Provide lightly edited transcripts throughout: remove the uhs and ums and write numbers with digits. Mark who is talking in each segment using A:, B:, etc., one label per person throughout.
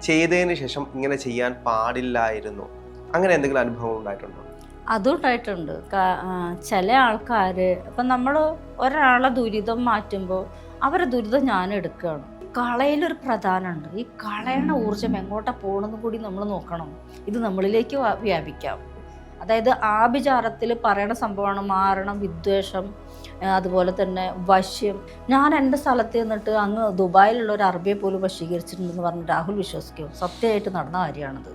A: ചെയ്തതിന് ശേഷം ഇങ്ങനെ ചെയ്യാൻ പാടില്ലായിരുന്നു, അങ്ങനെ എന്തെങ്കിലും അനുഭവം ഉണ്ടായിട്ടുണ്ടോ?
B: അതും ഉണ്ടായിട്ടുണ്ട്. ചില ആൾക്കാർ ഇപ്പം നമ്മൾ ഒരാളെ ദുരിതം മാറ്റുമ്പോൾ അവരെ ദുരിതം ഞാൻ എടുക്കുകയാണ്. കളയിലൊരു പ്രധാനമുണ്ട്. ഈ കളയണ ഊർജം എങ്ങോട്ടാ പോകണമെന്ന് കൂടി നമ്മൾ നോക്കണം. ഇത് നമ്മളിലേക്ക് വ്യാപിക്കാം. അതായത് ആഭിചാരത്തിൽ പറയണ സംഭവമാണ് മാരണം, വിദ്വേഷം, അതുപോലെ തന്നെ വശ്യം. ഞാൻ എൻ്റെ സ്ഥലത്ത് നിന്നിട്ട് അങ്ങ് ദുബായിലുള്ള ഒരു അറബിയെ പോലും വശീകരിച്ചിട്ടുണ്ടെന്ന് പറഞ്ഞ് രാഹുൽ വിശ്വസിക്കും. സത്യമായിട്ട് നടന്ന കാര്യമാണത്.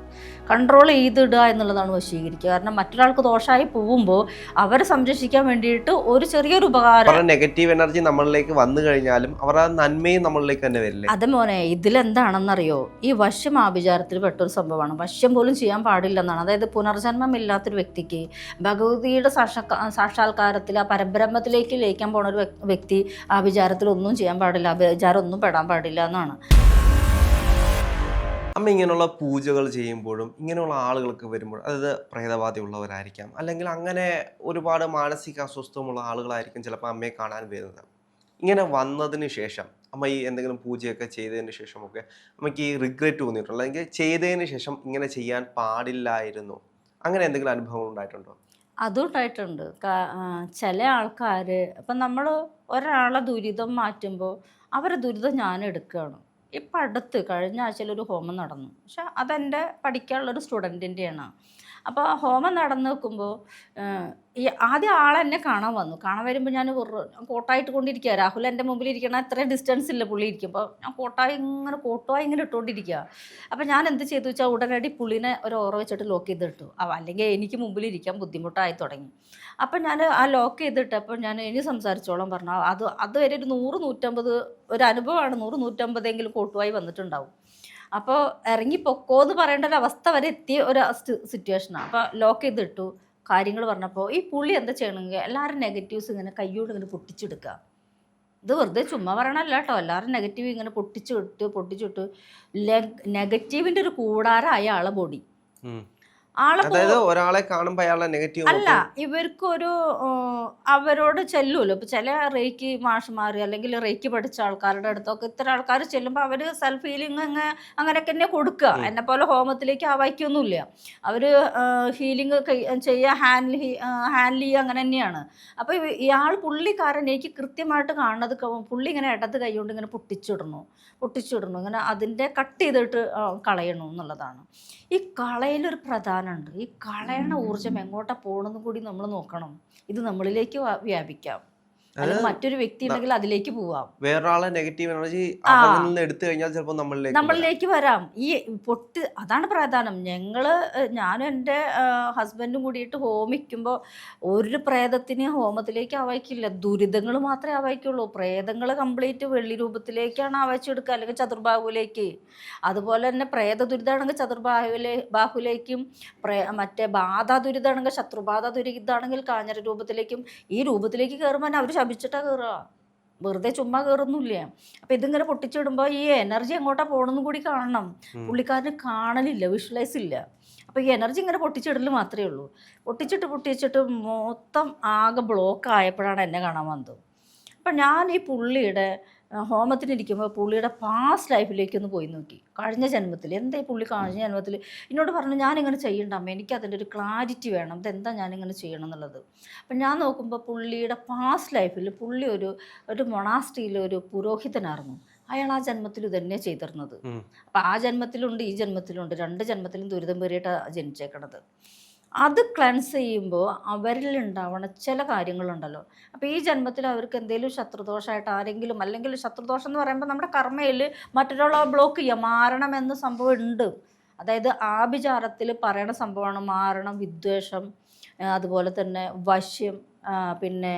B: കൺട്രോൾ ചെയ്തിടുക എന്നുള്ളതാണ് വശീകരിക്കുക. കാരണം മറ്റൊരാൾക്ക് ദോഷമായി പോകുമ്പോൾ അവരെ സംരക്ഷിക്കാൻ വേണ്ടിയിട്ട് ഒരു ചെറിയൊരു ഉപകാരം.
A: നെഗറ്റീവ് എനർജി നമ്മളിലേക്ക് വന്നു കഴിഞ്ഞാലും അവരുടെ നന്മയും നമ്മളിലേക്ക് തന്നെ വരില്ലേ?
B: അതെ മോനെ, ഇതിലെന്താണെന്നറിയോ, ഈ വശ്യം ആഭിചാരത്തിൽ പെട്ടൊരു സംഭവമാണ്. വശ്യം പോലും ചെയ്യാൻ പാടില്ലെന്നാണ്. അതായത് പുനർജന്മം ഇല്ലാത്തൊരു വ്യക്തിക്ക് ഭഗവതിയുടെ സാക്ഷാത്കാരത്തിൽ ആ പരബ്രഹ്മത്തിലേക്ക് ലയിക്കാൻ പോണ ഒരു വ്യക്തി ആഭിചാരത്തിൽ ഒന്നും ചെയ്യാൻ പാടില്ല, ആഭിചാരം ഒന്നും പെടാൻ പാടില്ല എന്നാണ്.
A: അമ്മ ഇങ്ങനെയുള്ള പൂജകൾ ചെയ്യുമ്പോഴും ഇങ്ങനെയുള്ള ആളുകൾക്ക് വരുമ്പോൾ, അതായത് പ്രേതബാധയുള്ളവരായിരിക്കാം, അല്ലെങ്കിൽ അങ്ങനെ ഒരുപാട് മാനസിക അസ്വസ്ഥമുള്ള ആളുകളായിരിക്കും ചിലപ്പോൾ അമ്മയെ കാണാൻ വരുന്നത്. ഇങ്ങനെ വന്നതിന് ശേഷം അമ്മ ഈ എന്തെങ്കിലും പൂജയൊക്കെ ചെയ്തതിന് ശേഷമൊക്കെ അമ്മയ്ക്ക് ഈ റിഗ്രറ്റ് തോന്നിയിട്ടുണ്ടോ, അല്ലെങ്കിൽ ചെയ്തതിന് ശേഷം ഇങ്ങനെ ചെയ്യാൻ പാടില്ലായിരുന്നു, അങ്ങനെ എന്തെങ്കിലും അനുഭവം ഉണ്ടായിട്ടുണ്ടോ?
B: അതും ഉണ്ടായിട്ടുണ്ട്. ചില ആൾക്കാർ ഇപ്പം നമ്മൾ ഒരാളെ ദുരിതം മാറ്റുമ്പോൾ അവരെ ദുരിതം ഞാൻ എടുക്കുകയാണ്. ഇപ്പം അടുത്ത് കഴിഞ്ഞ ആഴ്ചയിൽ ഒരു ഹോമം നടന്നു. പക്ഷെ അതെൻ്റെ പഠിക്കാനുള്ളൊരു സ്റ്റുഡൻറ്റിൻ്റെയാണ്. അപ്പോൾ ഹോമം നടന്നു നോക്കുമ്പോൾ ഈ ആദ്യം ആളെന്നെ കാണാൻ വന്നു. കാണാൻ വരുമ്പോൾ ഞാൻ കോട്ടായിട്ട് കൊണ്ടിരിക്കുക. രാഹുൽ എൻ്റെ മുമ്പിൽ ഇരിക്കണം, അത്രയും ഡിസ്റ്റൻസ് ഇല്ല പുള്ളി ഇരിക്കുമ്പോൾ. ഞാൻ കോട്ടായി ഇങ്ങനെ ഇട്ടുകൊണ്ടിരിക്കുക. അപ്പോൾ ഞാൻ എന്ത് ചെയ്തു വെച്ചാൽ ഉടനടി പുള്ളിനെ ഒരു ഓറ വെച്ചിട്ട് ലോക്ക് ചെയ്തിട്ടു. അല്ലെങ്കിൽ എനിക്ക് മുമ്പിൽ ഇരിക്കാൻ ബുദ്ധിമുട്ടായി തുടങ്ങി. അപ്പം ഞാൻ ആ ലോക്ക് ചെയ്തിട്ടപ്പോൾ ഞാൻ ഇനി സംസാരിച്ചോളം പറഞ്ഞു. അതുവരെ ഒരു 100-150 ഒരു അനുഭവമാണ്. 100-150 കോട്ടുവായി വന്നിട്ടുണ്ടാവും. അപ്പോൾ ഇറങ്ങി പൊക്കോ എന്ന് പറയേണ്ട ഒരു അവസ്ഥ വരെ എത്തിയ ഒരു സിറ്റുവേഷനാണ്. അപ്പോൾ ലോക്ക് ചെയ്തിട്ടു. കാര്യങ്ങൾ പറഞ്ഞപ്പോൾ ഈ പുള്ളി എന്താ ചെയ്യണമെങ്കിൽ എല്ലാവരും നെഗറ്റീവ്സ് ഇങ്ങനെ കയ്യോട് ഇങ്ങനെ പൊട്ടിച്ചെടുക്കുക. ഇത് വെറുതെ ചുമ്മാ പറയണമല്ല കേട്ടോ. എല്ലാവരും നെഗറ്റീവ് ഇങ്ങനെ പൊട്ടിച്ചിട്ട് നെഗറ്റീവിൻ്റെ ഒരു കൂടാരമായ ആളെ ബോഡി
A: ഒരാളെ കാണുമ്പോൾ അയാളെ നെഗറ്റീവ്
B: അല്ല, ഇവർക്കൊരു അവരോട് ചെല്ലുമല്ലോ. ഇപ്പം ചില റേക്ക് മാഷുമാർ അല്ലെങ്കിൽ റേക്ക് പഠിച്ച ആൾക്കാരുടെ അടുത്തൊക്കെ ഇത്തരം ആൾക്കാർ ചെല്ലുമ്പോൾ അവർ സെൽഫ് ഹീലിംഗ് അങ്ങനെയൊക്കെ തന്നെ കൊടുക്കുക. എന്നെ പോലെ ഹോമത്തിലേക്ക് ആവായിക്കൊന്നുമില്ല. അവർ ഹീലിംഗ് ചെയ്യുക, ഹാൻഡിൽ ചെയ്യുക, അങ്ങനെ തന്നെയാണ്. അപ്പോൾ ഇയാൾ പുള്ളിക്കാരൻ എനിക്ക് കൃത്യമായിട്ട് കാണുന്നത് പുള്ളി ഇങ്ങനെ ഇടത് കൈകൊണ്ട് ഇങ്ങനെ പൊട്ടിച്ചിടണു ഇങ്ങനെ അതിൻ്റെ കട്ട് ചെയ്തിട്ട് കളയണു എന്നുള്ളതാണ്. ഈ കളയിലൊരു പ്രധാനമുണ്ട്. ഈ കളയണ ഊർജം എങ്ങോട്ടാ പോകണമെന്ന് കൂടി നമ്മൾ നോക്കണം. ഇത് നമ്മളിലേക്ക് വ്യാപിക്കാം. അല്ലെങ്കിൽ മറ്റൊരു വ്യക്തി ഉണ്ടെങ്കിൽ അതിലേക്ക് പോവാം.
A: വേറൊരാളെ നെഗറ്റീവ് എനർജി എടുത്തു കഴിഞ്ഞാൽ ചിലപ്പോൾ
B: നമ്മളിലേക്ക് വരാം. ഈ അതാണ് പ്രധാനം. ഞാനും എൻ്റെ ഹസ്ബൻഡും കൂടിയിട്ട് ഹോമിക്കുമ്പോൾ ഒരു പ്രേതത്തിന് ഹോമത്തിലേക്ക് ആവായിക്കില്ല. ദുരിതങ്ങൾ മാത്രമേ ആവായിക്കുള്ളൂ. പ്രേതങ്ങൾ കംപ്ലീറ്റ് വെള്ളി രൂപത്തിലേക്കാണ് ആവായിച്ചെടുക്കുക, അല്ലെങ്കിൽ ചതുർബാഹുവിലേക്ക്. അതുപോലെ തന്നെ പ്രേത ദുരിതമാണെങ്കിൽ ചതുർബാഹുലേക്കും, മറ്റേ ബാധ ദുരിതമാണെങ്കിൽ ശത്രുബാധ ദുരിതമാണെങ്കിൽ കാഞ്ഞര രൂപത്തിലേക്കും. ഈ രൂപത്തിലേക്ക് കയറുമ്പോൾ തന്നെ അവർ ശപിച്ചിട്ടാ കയറുക. വെറുതെ ചുമ്മാ കയറുന്നില്ല. അപ്പം ഇതിങ്ങനെ പൊട്ടിച്ചിടുമ്പോൾ ഈ എനർജി എങ്ങോട്ടാ പോകണമെന്നും കൂടി കാണണം. പുള്ളിക്കാരന് കാണലില്ല, വിഷ്വലൈസ് ഇല്ല. അപ്പോൾ ഈ എനർജി ഇങ്ങനെ പൊട്ടിച്ചിടൽ മാത്രമേ ഉള്ളൂ. പൊട്ടിച്ചിട്ട് മൊത്തം ആകെ ബ്ലോക്ക് ആയപ്പോഴാണ് എന്നെ കാണാൻ വന്നത്. അപ്പം ഞാൻ ഈ പുള്ളിയുടെ ഹോമത്തിനിരിക്കുമ്പോൾ പുള്ളിയുടെ പാസ്റ്റ് ലൈഫിലേക്കൊന്ന് പോയി നോക്കി. കഴിഞ്ഞ ജന്മത്തിൽ എന്താ ഈ പുള്ളി കഴിഞ്ഞ ജന്മത്തിൽ എന്നോട് പറഞ്ഞു, ഞാനിങ്ങനെ ചെയ്യണ്ട അമ്മ, എനിക്കതിൻ്റെ ഒരു ക്ലാരിറ്റി വേണം, ഇതെന്താ ഞാനിങ്ങനെ ചെയ്യണം എന്നുള്ളത്. അപ്പം ഞാൻ നോക്കുമ്പോൾ പുള്ളിയുടെ പാസ്റ്റ് ലൈഫിൽ പുള്ളി ഒരു മൊണാസ്ട്രിയിൽ ഒരു പുരോഹിതനായിരുന്നു. അയാൾ ആ ജന്മത്തിൽ ഇതന്നെ ചെയ്തിരുന്നത്. അപ്പം ആ ജന്മത്തിലുണ്ട്, ഈ ജന്മത്തിലുണ്ട്. 2 ജന്മത്തിലും ദുരിതം പേറിയിട്ടാണ് ജനിച്ചേക്കണത്. അത് ക്ലൻസ് ചെയ്യുമ്പോൾ അവരിൽ ഉണ്ടാവണ ചില കാര്യങ്ങളുണ്ടല്ലോ. അപ്പോൾ ഈ ജന്മത്തിൽ അവർക്ക് എന്തെങ്കിലും ശത്രുദോഷമായിട്ട് ആരെങ്കിലും, അല്ലെങ്കിൽ ശത്രുദോഷം എന്ന് പറയുമ്പോൾ നമ്മുടെ കർമ്മയിൽ മറ്റൊരാളെ ബ്ലോക്ക് ചെയ്യുക, മാരണം എന്ന സംഭവം ഉണ്ട്. അതായത് ആഭിചാരത്തിൽ പറയണ സംഭവമാണ് മാരണം, വിദ്വേഷം, അതുപോലെ തന്നെ വശ്യം, പിന്നെ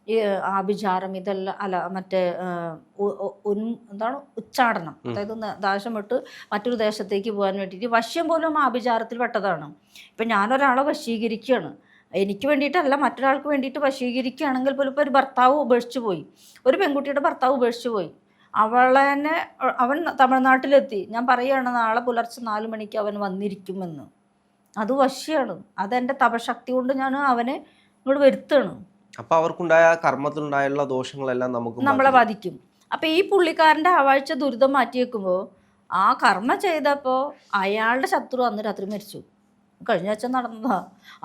B: ഈ ആഭിചാരം, ഇതെല്ലാം മറ്റേ എന്താണ് ഉച്ചാടനം. അതായത് ദേശം വിട്ട് മറ്റൊരു ദേശത്തേക്ക് പോകാൻ വേണ്ടിയിട്ട് വശ്യം പോലും ആഭിചാരത്തിൽ പെട്ടതാണ്. ഇപ്പം ഞാനൊരാളെ വശീകരിക്കുകയാണ്, എനിക്ക് വേണ്ടിയിട്ടല്ല മറ്റൊരാൾക്ക് വേണ്ടിയിട്ട് വശീകരിക്കുകയാണെങ്കിൽ പോലും ഇപ്പോൾ ഒരു ഭർത്താവ് ഉപേക്ഷിച്ച് പോയി, ഒരു പെൺകുട്ടിയുടെ ഭർത്താവ് ഉപേക്ഷിച്ച് പോയി, അവൻ തമിഴ്നാട്ടിലെത്തി. ഞാൻ പറയുകയാണ് നാളെ പുലർച്ചെ 4 മണിക്ക് അവൻ വന്നിരിക്കുമെന്ന്. അത് വശ്യമാണ്. അതെൻ്റെ തപശക്തി കൊണ്ട് ഞാൻ അവനെ ഇങ്ങോട്ട് വരുത്തുകയാണ്.
A: അപ്പൊ അവർക്കുണ്ടായ കർമ്മത്തിലുണ്ടായുള്ള ദോഷങ്ങളെല്ലാം നമ്മളെ
B: ബാധിക്കും. അപ്പൊ ഈ പുള്ളിക്കാരൻ്റെ ആവാഴ്ച ദുരിതം മാറ്റി വെക്കുമ്പോൾ ആ കർമ്മ ചെയ്തപ്പോൾ അയാളുടെ ശത്രു അന്ന് രാത്രി മരിച്ചു. കഴിഞ്ഞ ആഴ്ച നടന്നതാ.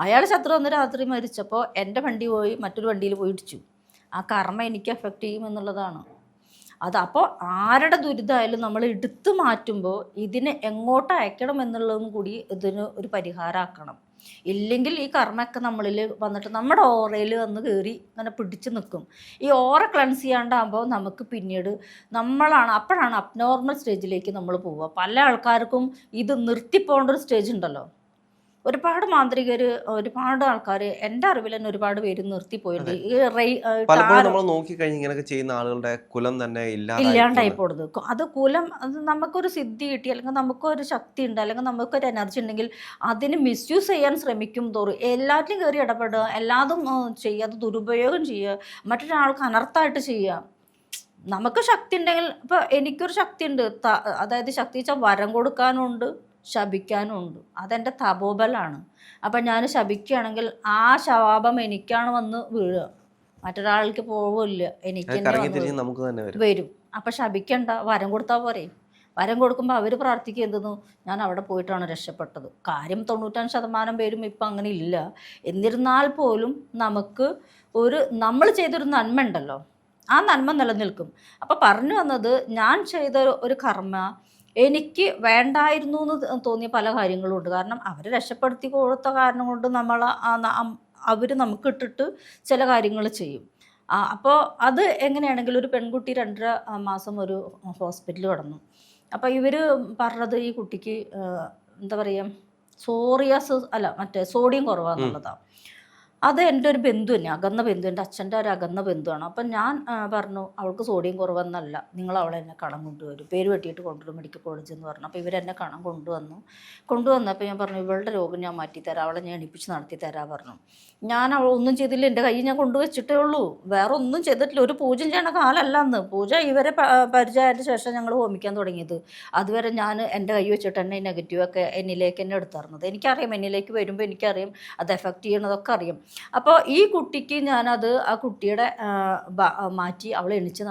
B: അയാളുടെ ശത്രു അന്ന് രാത്രി മരിച്ചപ്പോൾ എൻ്റെ വണ്ടി പോയി മറ്റൊരു വണ്ടിയിൽ പോയി ഇടിച്ചു. ആ കർമ്മ എനിക്ക് എഫക്റ്റ് ചെയ്യും എന്നുള്ളതാണ്. അതപ്പോൾ ആരുടെ ദുരിതമായാലും നമ്മൾ എടുത്തു മാറ്റുമ്പോൾ ഇതിനെ എങ്ങോട്ട് അയക്കണം എന്നുള്ളതും കൂടി ഇതിന് ഒരു പരിഹാരമാക്കണം. ഇല്ലെങ്കിൽ ഈ കർമ്മയൊക്കെ നമ്മളിൽ വന്നിട്ട് നമ്മുടെ ഓറയിൽ വന്ന് കയറി ഇങ്ങനെ പിടിച്ച് നിൽക്കും. ഈ ഓറ ക്ലൻസ് ചെയ്യാണ്ടാകുമ്പോൾ നമുക്ക് പിന്നീട് അപ്പോഴാണ് അബ്നോർമൽ സ്റ്റേജിലേക്ക് നമ്മൾ പോവുക. പല ആൾക്കാർക്കും ഇത് നിർത്തിപ്പോകേണ്ട ഒരു സ്റ്റേജ് ഉണ്ടല്ലോ. ഒരുപാട് മാന്ത്രികർ, ഒരുപാട് ആൾക്കാർ, എൻ്റെ അറിവിൽ തന്നെ ഒരുപാട് പേര് നിർത്തിപ്പോയിട്ടുണ്ട്. ഈ
A: പലപ്പോഴും നമ്മൾ നോക്കിക്കഴിഞ്ഞ് ഇങ്ങനെയൊക്കെ ചെയ്യുന്ന ആളുകളുടെ കുലം തന്നെ
B: ഇല്ലാണ്ടായി പോകുന്നത്. അത് കുലം, അത് നമുക്കൊരു സിദ്ധി കിട്ടി, അല്ലെങ്കിൽ നമുക്കൊരു ശക്തി ഉണ്ട്, അല്ലെങ്കിൽ നമുക്കൊരു എനർജി ഉണ്ടെങ്കിൽ അതിന് മിസ്യൂസ് ചെയ്യാൻ ശ്രമിക്കും തോറും എല്ലാറ്റിലും കയറി ഇടപെടുക, എല്ലാതും ചെയ്യുക, അത് ദുരുപയോഗം ചെയ്യുക, മറ്റൊരാൾക്ക് അനർത്ഥമായിട്ട് ചെയ്യുക. നമുക്ക് ശക്തി ഉണ്ടെങ്കിൽ, ഇപ്പോൾ എനിക്കൊരു ശക്തി ഉണ്ട്, അതായത് ശക്തി വെച്ചാൽ വരം കൊടുക്കാനുണ്ട്, ശപിക്കാനുമുണ്ട്. അതെൻ്റെ തപോബലാണ്. അപ്പം ഞാൻ ശപിക്കുകയാണെങ്കിൽ ആ ശാപം എനിക്കാണ് വന്ന് വീഴുക, മറ്റൊരാൾക്ക് പോവില്ല, എനിക്ക് തന്നെ വരും. അപ്പം ശപിക്കണ്ട, വരം കൊടുത്താൽ പോരെ. വരം കൊടുക്കുമ്പോൾ അവർ പ്രാർത്ഥിക്കുക എന്തെന്നു, ഞാൻ അവിടെ പോയിട്ടാണ് രക്ഷപ്പെട്ടത്. കാര്യം 95% പേരും ഇപ്പം അങ്ങനെ ഇല്ല. എന്നിരുന്നാൽ പോലും നമുക്ക് നമ്മൾ ചെയ്തൊരു നന്മ ഉണ്ടല്ലോ, ആ നന്മ നിലനിൽക്കും. അപ്പം പറഞ്ഞു വന്നത്, ഞാൻ ചെയ്ത ഒരു കർമ്മ എനിക്ക് വേണ്ടായിരുന്നു എന്ന് തോന്നിയ പല കാര്യങ്ങളും ഉണ്ട്. കാരണം അവർ രക്ഷപ്പെടുത്തി കൊടുത്ത കാരണം കൊണ്ട് അവർ നമുക്ക് ഇട്ടിട്ട് ചില കാര്യങ്ങൾ ചെയ്യും. അപ്പോൾ അത് എങ്ങനെയാണെങ്കിലും ഒരു പെൺകുട്ടി 2.5 മാസം ഒരു ഹോസ്പിറ്റലിൽ കിടന്നു. അപ്പോൾ ഇവർ പറഞ്ഞത് ഈ കുട്ടിക്ക് എന്താ പറയുക, സോഡിയം കുറവാന്നുള്ളതാണ്. അത് എൻ്റെ ഒരു ബന്ധു തന്നെ, അകന്ന ബന്ധു, എൻ്റെ അച്ഛൻ്റെ ഒരു അകന്ന ബന്ധുവാണ്. അപ്പം ഞാൻ പറഞ്ഞു, അവൾക്ക് സോഡിയം കുറവെന്നല്ല, നിങ്ങൾ അവളെ എന്നെ കണം കൊണ്ടുവരും, പേര് വെട്ടിയിട്ട് കൊണ്ടുവരും മെഡിക്കൽ കോളേജിൽ എന്ന് പറഞ്ഞു. അപ്പോൾ ഇവരെന്നെ കണം കൊണ്ടുവന്നപ്പോൾ ഞാൻ പറഞ്ഞു, ഇവളുടെ രോഗം ഞാൻ മാറ്റിത്തരാം, അവളെ ഞാൻ എണിപ്പിച്ച് നടത്തി തരാൻ പറഞ്ഞു. ഞാൻ അവൾ ഒന്നും ചെയ്തില്ല, എൻ്റെ കയ്യിൽ ഞാൻ കൊണ്ടുവച്ചിട്ടേ ഉള്ളൂ, വേറെ ഒന്നും ചെയ്തിട്ടില്ല. ഒരു പൂജ ചെയ്യണ കാലമല്ല അന്ന്. പൂജ ഇവരെ പരിചയമായതിന് ശേഷം ഞങ്ങൾ ഹോമിക്കാൻ തുടങ്ങിയത്. അതുവരെ ഞാൻ എൻ്റെ കൈ വെച്ചിട്ട് തന്നെ ഈ നെഗറ്റീവൊക്കെ എന്നിലേക്ക് തന്നെ എടുത്തിരുന്നത്. എനിക്കറിയാം, എന്നിലേക്ക് വരുമ്പോൾ എനിക്കറിയാം അത് എഫക്റ്റ് ചെയ്യണതൊക്കെ അറിയാം. അപ്പോൾ ഈ കുട്ടിക്ക് ആ കുട്ടിയുടെ മാറ്റി അവൾ എണിച്ച്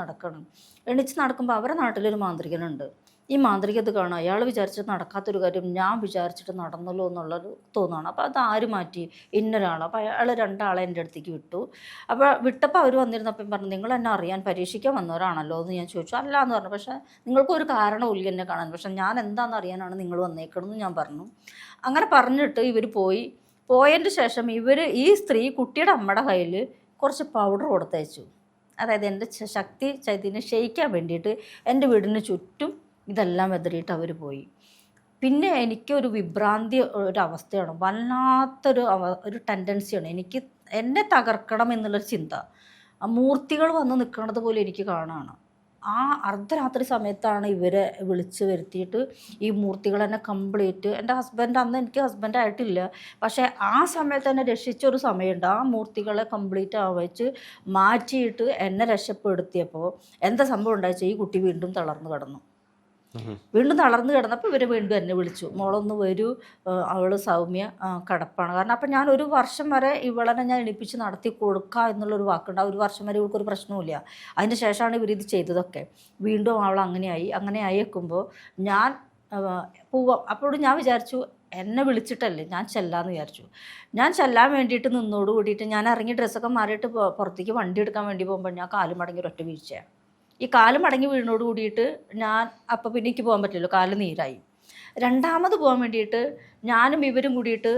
B: നടക്കുമ്പോൾ അവരുടെ നാട്ടിലൊരു മാന്ത്രികനുണ്ട്. ഈ മാന്ത്രികത കാണും, അയാൾ വിചാരിച്ചിട്ട് നടക്കാത്തൊരു കാര്യം ഞാൻ വിചാരിച്ചിട്ട് നടന്നല്ലോ എന്നുള്ളൊരു തോന്നുകയാണ്. അപ്പോൾ അത് ആര് മാറ്റി, ഇന്നൊരാൾ. അപ്പോൾ അയാൾ 2 ആളെ എൻ്റെ അടുത്തേക്ക് വിട്ടു. അപ്പോൾ വിട്ടപ്പോൾ അവർ വന്നിരുന്നപ്പം പറഞ്ഞു, നിങ്ങൾ എന്നെ അറിയാൻ പരീക്ഷിക്കാൻ വന്നവരാണല്ലോ എന്ന് ഞാൻ ചോദിച്ചു. അല്ല എന്ന് പറഞ്ഞു. പക്ഷേ നിങ്ങൾക്കൊരു കാരണമില്ല എന്നെ കാണാൻ, പക്ഷേ ഞാൻ എന്താണെന്ന് അറിയാനാണ് നിങ്ങൾ വന്നേക്കണമെന്ന് ഞാൻ പറഞ്ഞു. അങ്ങനെ പറഞ്ഞിട്ട് ഇവർ പോയതിന് ശേഷം ഈ സ്ത്രീ കുട്ടിയുടെ അമ്മയുടെ കയ്യിൽ കുറച്ച് പൗഡർ കൊടുത്തയച്ചു. അതായത് എൻ്റെ ശക്തി ചൈതന്യം ക്ഷയിക്കാൻ വേണ്ടിയിട്ട് എൻ്റെ വീടിന് ചുറ്റും ഇതെല്ലാം വെതറിയിട്ട് അവർ പോയി. പിന്നെ എനിക്കൊരു വിഭ്രാന്തി ഒരവസ്ഥയാണ്, വല്ലാത്തൊരു ടെൻഡൻസിയാണ്. എന്നെ തകർക്കണം എന്നുള്ളൊരു ചിന്ത. മൂർത്തികൾ വന്ന് നിൽക്കുന്നത് പോലെ എനിക്ക് കാണുകയാണ്. ആ അർദ്ധരാത്രി സമയത്താണ് ഇവരെ വിളിച്ച് വരുത്തിയിട്ട് ഈ മൂർത്തികൾ എന്നെ കംപ്ലീറ്റ്, എൻ്റെ അന്ന് എനിക്ക് ഹസ്ബൻഡായിട്ടില്ല, പക്ഷേ ആ സമയത്ത് എന്നെ രക്ഷിച്ചൊരു സമയമുണ്ട്. ആ മൂർത്തികളെ കംപ്ലീറ്റ് ആവച്ച് മാറ്റിയിട്ട് എന്നെ രക്ഷപ്പെടുത്തിയപ്പോൾ എന്താ സംഭവം ഉണ്ടായിച്ചാൽ ഈ കുട്ടി വീണ്ടും തളർന്നു കിടന്നപ്പോൾ ഇവർ വീണ്ടും എന്നെ വിളിച്ചു, മോളൊന്ന് വരൂ, അവൾ സൗമ്യ കിടപ്പാണ്. കാരണം അപ്പം ഞാൻ 1 വർഷം വരെ ഇവളെ ഞാൻ എണിപ്പിച്ച് നടത്തി കൊടുക്കുക എന്നുള്ളൊരു വാക്കുണ്ട്. ആ 1 വർഷം വരെ ഇവൾക്കൊരു പ്രശ്നവുമില്ല. അതിന് ശേഷമാണ് ഇവരിത് ചെയ്തതൊക്കെ. വീണ്ടും അവൾ അങ്ങനെ ആയേക്കുമ്പോൾ ഞാൻ പോവാം. അപ്പോഴും ഞാൻ വിചാരിച്ചു, എന്നെ വിളിച്ചിട്ടല്ലേ ഞാൻ ചെല്ലാമെന്ന് വിചാരിച്ചു. ഞാൻ ചെല്ലാൻ വേണ്ടിയിട്ട് നിന്നോട് കൂടിയിട്ട് ഞാൻ ഇറങ്ങി ഡ്രസ്സൊക്കെ മാറിയിട്ട് പുറത്തേക്ക് വണ്ടി എടുക്കാൻ വേണ്ടി പോകുമ്പോൾ ഞാൻ കാല് മടങ്ങി ഒരൊറ്റ വീഴ്ചയാണ്. ഈ കാല് മടങ്ങി വീടിനോട് കൂടിയിട്ട് ഞാൻ അപ്പോൾ പിന്നെ എനിക്ക് പോകാൻ പറ്റില്ലല്ലോ, കാല് നീരായി. രണ്ടാമത് പോകാൻ വേണ്ടിയിട്ട് ഞാനും ഇവരും കൂടിയിട്ട്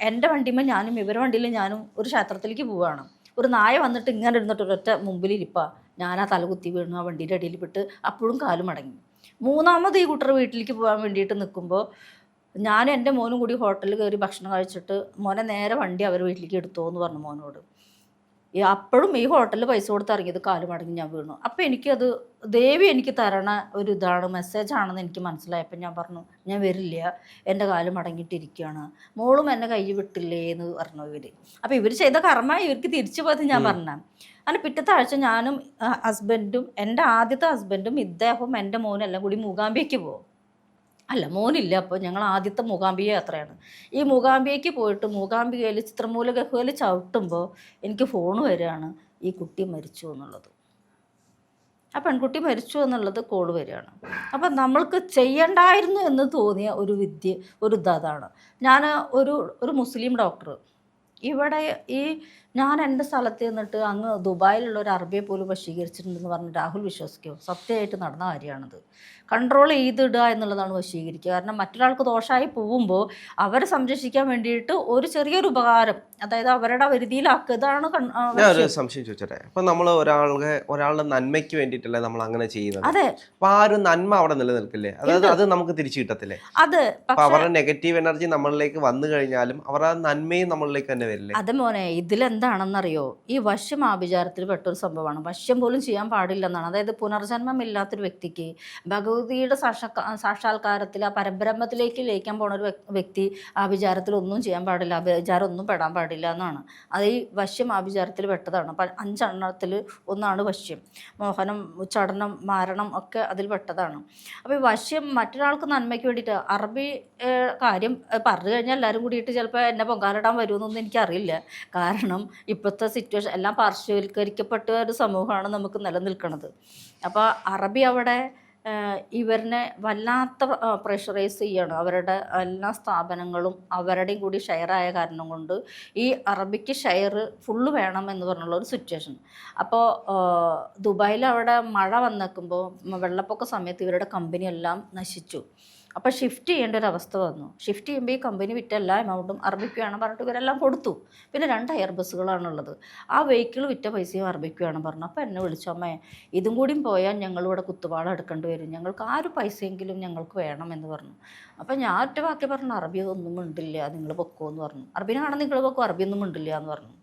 B: എൻ്റെ വണ്ടിയുമ്പോൾ ഞാനും ഇവരുടെ വണ്ടിയിൽ ഞാനും ഒരു ക്ഷേത്രത്തിലേക്ക് പോവുകയാണ്. ഒരു നായ വന്നിട്ട് ഇങ്ങനെ ഇരുന്നിട്ട് ഒരൊറ്റ മുമ്പിലിരിപ്പാ. ഞാൻ ആ തലകുത്തി വീണു, ആ വണ്ടിയുടെ അടിയിൽ പെട്ട് അപ്പോഴും കാല് മടങ്ങി. മൂന്നാമത് ഈ കുട്ടർ വീട്ടിലേക്ക് പോകാൻ വേണ്ടിയിട്ട് നിൽക്കുമ്പോൾ ഞാനും എൻ്റെ മോനും കൂടി ഹോട്ടലിൽ കയറി ഭക്ഷണം കഴിച്ചിട്ട് മോനെ നേരെ വണ്ടി അവർ വീട്ടിലേക്ക് എടുത്തോ എന്ന് പറഞ്ഞു മോനോട്. അപ്പോഴും ഈ ഹോട്ടലിൽ പൈസ കൊടുത്ത് ഇറങ്ങിയത് കാല് മടങ്ങി ഞാൻ വീണു. അപ്പോൾ എനിക്കത് ദേവി എനിക്ക് തരണ ഒരു ഇതാണ്, മെസ്സേജാണെന്ന് എനിക്ക് മനസ്സിലായപ്പോൾ ഞാൻ പറഞ്ഞു, ഞാൻ വരില്ല, എൻ്റെ കാല് മടങ്ങിയിട്ടിരിക്കുകയാണ്, മോളും എന്നെ കൈ വിട്ടില്ലേ എന്ന് പറഞ്ഞു ഇവർ. അപ്പോൾ ഇവർ ചെയ്ത കർമ്മ ഇവർക്ക് തിരിച്ചു പോയത് ഞാൻ പറഞ്ഞു. അങ്ങനെ പിറ്റത്തെ ആഴ്ച ഞാനും ഹസ്ബൻഡും, എൻ്റെ ആദ്യത്തെ ഹസ്ബൻഡും ഇദ്ദേഹവും എൻ്റെ മോനും എല്ലാം കൂടി മൂകാംബികയ്ക്ക് പോകും. അല്ല, മോനില്ല. അപ്പോൾ ഞങ്ങൾ ആദ്യത്തെ മൂകാംബിക യാത്രയാണ്. ഈ മൂകാംബികയ്ക്ക് പോയിട്ട് മൂകാംബികയിൽ ചിത്രമൂല ഗുഹയിൽ ചവിട്ടുമ്പോൾ എനിക്ക് ഫോൺ വരികയാണ്, ഈ കുട്ടി മരിച്ചു എന്നുള്ളത്. ആ പെൺകുട്ടി മരിച്ചു എന്നുള്ളത് കോള് വരികയാണ്. അപ്പം നമ്മൾക്ക് ചെയ്യണ്ടായിരുന്നു എന്ന് തോന്നിയ ഒരു വിദ്യ, ഒരു അതാണ്. ഞാൻ ഒരു മുസ്ലിം ഡോക്ടർ ഇവിടെ ഈ ഞാൻ എൻ്റെ സ്ഥലത്ത് നിന്നിട്ട് അങ്ങ് ദുബായിലുള്ള ഒരു അറബിയെ പോലും വശീകരിച്ചിട്ടുണ്ടെന്ന് പറഞ്ഞ് രാഹുൽ വിശ്വസിക്കുമോ? സത്യമായിട്ട് നടന്ന കാര്യമാണത്. കൺട്രോൾ ചെയ്തിടുക എന്നുള്ളതാണ് വശീകരിക്കുക. കാരണം മറ്റൊരാൾക്ക് ദോഷമായി പോകുമ്പോൾ അവരെ സംരക്ഷിക്കാൻ വേണ്ടിയിട്ട് ഒരു ചെറിയൊരു ഉപകാരം, അതായത് അവരുടെ പരിധിയിലാക്കുക, ഇതാണ്
A: ഞാൻ ഒരു സംശയം ചോദിച്ചോട്ടെ. അപ്പൊ നമ്മൾ ഒരാളുടെ നന്മയ്ക്ക് വേണ്ടിയിട്ടല്ലേ നമ്മൾ അങ്ങനെ ചെയ്യുന്നത്?
B: അതെ.
A: അപ്പൊ ആ ഒരു നന്മ അവിടെ നിലനിൽക്കില്ലേ? അതായത് അത് നമുക്ക് തിരിച്ചു കിട്ടത്തില്ലേ?
B: അത്
A: അപ്പൊ അവരുടെ നെഗറ്റീവ് എനർജി നമ്മളിലേക്ക് വന്നു കഴിഞ്ഞാലും അവരുടെ നന്മയും നമ്മളിലേക്ക് തന്നെ വരില്ലേ?
B: അത് മോനെ, ഇതിലെന്താണെന്നറിയോ, ഈ വശ്യം ആഭിചാരത്തിൽ പെട്ടൊരു സംഭവമാണ്. വശ്യം പോലും ചെയ്യാൻ പാടില്ലെന്നാണ്. അതായത് പുനർജന്മമില്ലാത്തൊരു വ്യക്തിക്ക് ഭഗവതിയുടെ സാക്ഷാത്കാരത്തിൽ ആ പരബ്രഹ്മത്തിലേക്ക് ലയിക്കാൻ പോണ ഒരു വ്യക്തി ആഭിചാരത്തിൽ ഒന്നും ചെയ്യാൻ പാടില്ല, ആഭിചാരം ഒന്നും പെടാൻ പാടില്ല എന്നാണ്. അത് ഈ വശ്യം ആഭിചാരത്തിൽ പെട്ടതാണ്. അപ്പം 5 എണ്ണത്തിൽ ഒന്നാണ് വശ്യം. മോഹനം, ചടനം, മാരണം ഒക്കെ അതിൽ പെട്ടതാണ്. അപ്പോൾ ഈ വശ്യം മറ്റൊരാൾക്ക് നന്മയ്ക്ക് വേണ്ടിയിട്ട്, അറബി കാര്യം പറഞ്ഞു കഴിഞ്ഞാൽ എല്ലാവരും കൂടിയിട്ട് ചിലപ്പോൾ എന്നെ പൊങ്കാലിടാൻ വരുമെന്നൊന്നും എനിക്കറിയില്ല. കാരണം ഇപ്പോഴത്തെ സിറ്റുവേഷൻ എല്ലാം പാർശ്വവൽക്കരിക്കപ്പെട്ട ഒരു സമൂഹമാണ് നമുക്ക് നിലനിൽക്കുന്നത്. അപ്പോൾ അറബി അവിടെ ഇവരിനെ വല്ലാത്ത പ്രഷറൈസ് ചെയ്യാണ്. അവരുടെ എല്ലാ സ്ഥാപനങ്ങളും അവരുടെയും കൂടി ഷെയറായ കാരണം കൊണ്ട് ഈ അറബിക്ക് ഷെയർ ഫുള്ള് വേണം എന്ന് പറഞ്ഞുള്ള ഒരു സിറ്റുവേഷൻ. അപ്പോൾ ദുബായിൽ അവിടെ മഴ വന്നേക്കുമ്പോൾ വെള്ളപ്പൊക്ക സമയത്ത് ഇവരുടെ കമ്പനി എല്ലാം നശിച്ചു. അപ്പോൾ ഷിഫ്റ്റ് ചെയ്യേണ്ട ഒരു അവസ്ഥ വന്നു. ഷിഫ്റ്റ് ചെയ്യുമ്പോൾ ഈ കമ്പനി വിറ്റ എല്ലാ എമൗണ്ടും അറബിക്ക് വേണം പറഞ്ഞിട്ട് ഇവരെല്ലാം കൊടുത്തു. പിന്നെ 2 എയർ ബസ്സുകളാണുള്ളത്. ആ വെഹിക്കിൾ വിറ്റ പൈസയും അറബിക്ക് വേണം പറഞ്ഞു. അപ്പോൾ എന്നെ വിളിച്ചു, അമ്മേ ഇതും കൂടിയും പോയാൽ ഞങ്ങളിവിടെ കുത്തുപാട് എടുക്കേണ്ടി വരും, ഞങ്ങൾക്ക് ആ ഒരു പൈസയെങ്കിലും ഞങ്ങൾക്ക് വേണം എന്ന് പറഞ്ഞു. അപ്പോൾ ഞാൻ ഒറ്റ വാക്കി പറഞ്ഞു, അറബി ഒന്നും മിണ്ടില്ല, നിങ്ങൾ പൊക്കോ എന്ന് പറഞ്ഞു. അറബിനെ കാണാൻ നിങ്ങൾ പൊക്കോ, അറബിയൊന്നും മിണ്ടില്ല എന്ന് പറഞ്ഞു.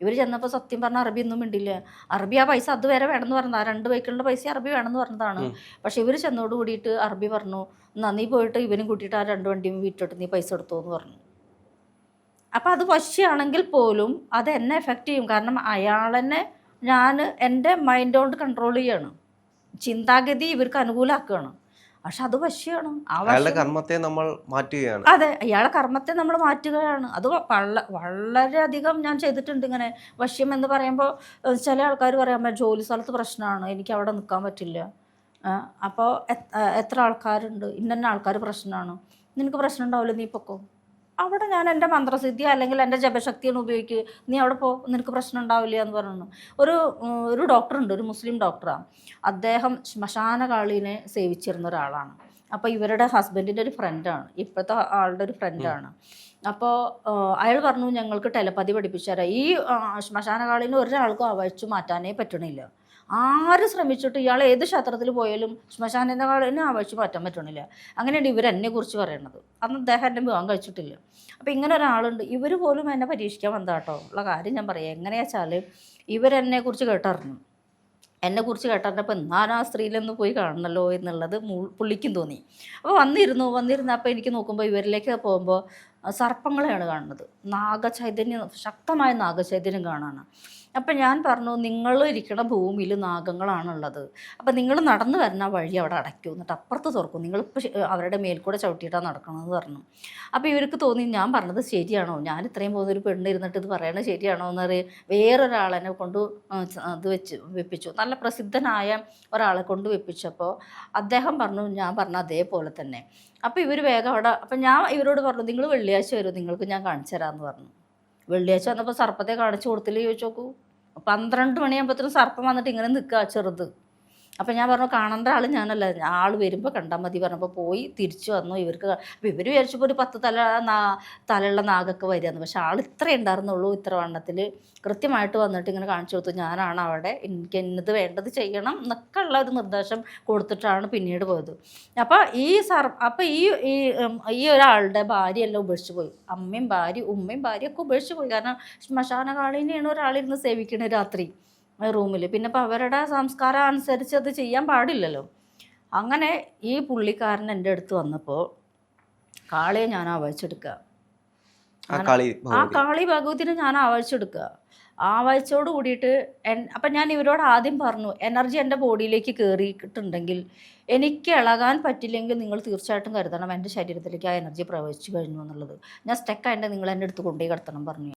B: ഇവർ ചെന്നപ്പോൾ സത്യം പറഞ്ഞാൽ അറബി ഒന്നും മിണ്ടില്ല. അറബി ആ പൈസ അതുവരെ വേണമെന്ന് പറഞ്ഞത്, ആ 2 വെഹിക്കിളിൻ്റെ പൈസ അറബി വേണമെന്ന് പറഞ്ഞതാണ്. പക്ഷേ ഇവർ ചെന്നോട് കൂടിയിട്ട് അറബി പറഞ്ഞു, എന്നാ നീ പോയിട്ട് ഇവനും കൂട്ടിയിട്ട് ആ 2 വണ്ടിയും വിറ്റിട്ട് നീ പൈസ എടുത്തോ എന്ന് പറഞ്ഞു. അപ്പോൾ അത് വശ്യാണെങ്കിൽ പോലും അത് എന്നെ എഫക്റ്റ് ചെയ്യും. കാരണം അയാളെന്നെ ഞാൻ എൻ്റെ മൈൻഡ് കൊണ്ട് കൺട്രോൾ ചെയ്യാണ്, ചിന്താഗതി ഇവർക്ക് അനുകൂലമാക്കുകയാണ്. പക്ഷെ അത് വശ്യമാണ്.
A: അയാളുടെ കർമ്മത്തെ നമ്മൾ മാറ്റുകയാണ്.
B: അതെ, അയാളെ കർമ്മത്തെ നമ്മൾ മാറ്റുകയാണ്. അത് വളരെയധികം ഞാൻ ചെയ്തിട്ടുണ്ട് ഇങ്ങനെ. വശ്യം എന്ന് പറയുമ്പോൾ ചില ആൾക്കാർ പറയാൻ, ജോലി സ്ഥലത്ത് പ്രശ്നമാണ്, എനിക്ക് അവിടെ നിൽക്കാൻ പറ്റില്ല. അപ്പോൾ എത്ര ആൾക്കാരുണ്ട്, ഇന്ന ആൾക്കാർ പ്രശ്നമാണ്, നിനക്ക് പ്രശ്നം ഉണ്ടാവില്ല, നീ പൊക്കോ. അവിടെ ഞാൻ എൻ്റെ മന്ത്രസിദ്ധി അല്ലെങ്കിൽ എൻ്റെ ജപശക്തിയാണ് ഉപയോഗിക്കുക, നീ അവിടെ പോ, നിനക്ക് പ്രശ്നം ഉണ്ടാവില്ല എന്ന് പറഞ്ഞു. ഒരു ഡോക്ടറുണ്ട്, ഒരു മുസ്ലിം ഡോക്ടറാണ്. അദ്ദേഹം ശ്മശാനകാളിനെ സേവിച്ചിരുന്ന ഒരാളാണ്. അപ്പോൾ ഇവരുടെ ഹസ്ബൻഡിൻ്റെ ഒരു ഫ്രണ്ടാണ്, ഇപ്പോഴത്തെ ആളുടെ ഒരു ഫ്രണ്ടാണ്. അപ്പോൾ അയാൾ പറഞ്ഞു, ഞങ്ങൾക്ക് ടെലപ്പതി പഠിപ്പിച്ചു തരാം, ഈ ശ്മശാനകാളിനെ ഒരാൾക്കും അവഴിച്ചു മാറ്റാനേ പറ്റണില്ല. ആര് ശ്രമിച്ചിട്ട് ഇയാൾ ഏത് ക്ഷേത്രത്തിൽ പോയാലും ശ്മശാനകാളിനെ അവഴിച്ച് മാറ്റാൻ പറ്റണില്ല. അങ്ങനെയാണ് ഇവരെന്നെ കുറിച്ച് പറയണത്. അന്ന് അദ്ദേഹം എൻ്റെ വിവാഹം കഴിച്ചിട്ടില്ല. അപ്പോൾ ഇങ്ങനെ ഒരാളുണ്ട്. ഇവർ പോലും എന്നെ പരീക്ഷിക്കാൻ വന്നതാട്ടോ. ഉള്ള കാര്യം ഞാൻ പറയാം. എങ്ങനെയാ വെച്ചാൽ ഇവരെന്നെക്കുറിച്ച് കേട്ടറിഞ്ഞു. എന്നെക്കുറിച്ച് കേട്ടറിഞ്ഞപ്പോൾ എന്നാലും ആ സ്ത്രീയിലൊന്ന് പോയി കാണണമല്ലോ എന്നുള്ളത് പുള്ളിക്കും തോന്നി. അപ്പോൾ വന്നിരുന്നപ്പോൾ എനിക്ക് നോക്കുമ്പോൾ ഇവരിലേക്ക് പോകുമ്പോൾ സർപ്പങ്ങളെയാണ് കാണുന്നത്. നാഗചൈതന്യം, ശക്തമായ നാഗചൈതന്യം കാണാനാണ്. അപ്പം ഞാൻ പറഞ്ഞു, നിങ്ങൾ ഇരിക്കുന്ന ഭൂമിയിൽ നാഗങ്ങളാണുള്ളത്, അപ്പം നിങ്ങൾ നടന്നു വരുന്ന വഴി അവിടെ അടയ്ക്കും, എന്നിട്ട് അപ്പുറത്ത് തുറക്കും, നിങ്ങളിപ്പോൾ അവരുടെ മേൽക്കൂടെ ചവിട്ടിയിട്ടാണ് നടക്കണമെന്ന് പറഞ്ഞു. അപ്പോൾ ഇവർക്ക് തോന്നി ഞാൻ പറഞ്ഞത് ശരിയാണോ, ഞാൻ ഇത്രയും പോകുന്നൊരു പെണ്ണിരുന്നിട്ട് ഇത് പറയണത് ശരിയാണോ എന്നറിയ വേറൊരാളെന്നെ കൊണ്ട് അത് വെപ്പിച്ചു. നല്ല പ്രസിദ്ധനായ ഒരാളെ കൊണ്ട് വെപ്പിച്ചപ്പോൾ അദ്ദേഹം പറഞ്ഞു ഞാൻ പറഞ്ഞ അതേപോലെ തന്നെ. അപ്പോൾ ഇവർ വേഗം അവിടെ, അപ്പം ഞാൻ ഇവരോട് പറഞ്ഞു, നിങ്ങൾ വെള്ളിയാഴ്ച വരും, നിങ്ങൾക്ക് ഞാൻ കാണിച്ചു തരാമെന്ന് പറഞ്ഞു. വെള്ളിയാഴ്ച വന്നപ്പോൾ സർപ്പത്തെ കാണിച്ചു കൊടുത്തില്ല ചോദിച്ചു നോക്കൂ. 12 മണിയാകുമ്പോഴത്തേനും സർപ്പം വന്നിട്ട് ഇങ്ങനെ നിൽക്കുക, ചെറുത്. അപ്പം ഞാൻ പറഞ്ഞു, കാണേണ്ട ആൾ ഞാനല്ല, ആൾ വരുമ്പോൾ കണ്ടാൽ മതി പറഞ്ഞപ്പോൾ പോയി തിരിച്ചു വന്നു. ഇവർക്ക് അപ്പോൾ ഇവർ വിചാരിച്ചപ്പോൾ ഒരു 10 തലയുള്ള നാഗൊക്കെ വരികയെന്ന്. പക്ഷെ ആൾ ഇത്രേ ഉണ്ടായിരുന്നുള്ളൂ, ഇത്ര വണ്ണത്തിൽ. കൃത്യമായിട്ട് വന്നിട്ട് ഇങ്ങനെ കാണിച്ചു കൊടുത്തു, ഞാനാണ് അവിടെ, എനിക്ക് എന്നത് വേണ്ടത് ചെയ്യണം എന്നൊക്കെ ഉള്ള ഒരു നിർദ്ദേശം കൊടുത്തിട്ടാണ് പിന്നീട് പോയത്. അപ്പോൾ ഈ ഒരാളുടെ ഭാര്യയെല്ലാം ഉപേക്ഷിച്ച് പോയി. ഉമ്മയും ഭാര്യയൊക്കെ ഉപേക്ഷിച്ച് പോയി. കാരണം ശ്മശാനകാളിനെയാണ് ഒരാളിരുന്ന് സേവിക്കണത് രാത്രി റൂമിൽ. പിന്നെ ഇപ്പോൾ അവരുടെ സംസ്കാരം അനുസരിച്ച് അത് ചെയ്യാൻ പാടില്ലല്ലോ. അങ്ങനെ ഈ പുള്ളിക്കാരൻ എൻ്റെ അടുത്ത് വന്നപ്പോൾ കാളിയെ ഞാൻ ആവാഹിച്ചെടുക്കുക. ആ കാളി ഭഗവതിനെ ഞാൻ ആവാഹിച്ചെടുക്കുക. ആവാഹിച്ചോട് കൂടിയിട്ട് അപ്പം ഞാൻ ഇവരോട് ആദ്യം പറഞ്ഞു, എനർജി എൻ്റെ ബോഡിയിലേക്ക് കയറിയിട്ടുണ്ടെങ്കിൽ എനിക്ക് ഇളകാൻ പറ്റില്ലെങ്കിൽ നിങ്ങൾ തീർച്ചയായിട്ടും കരുതണം എൻ്റെ ശരീരത്തിലേക്ക് ആ എനർജി പ്രവേശിച്ചു കഴിഞ്ഞു എന്നുള്ളത്. ഞാൻ സ്റ്റക്കായിട്ട് നിങ്ങൾ എൻ്റെ അടുത്ത് കൊണ്ടുപോയി കിടത്തണം പറഞ്ഞു.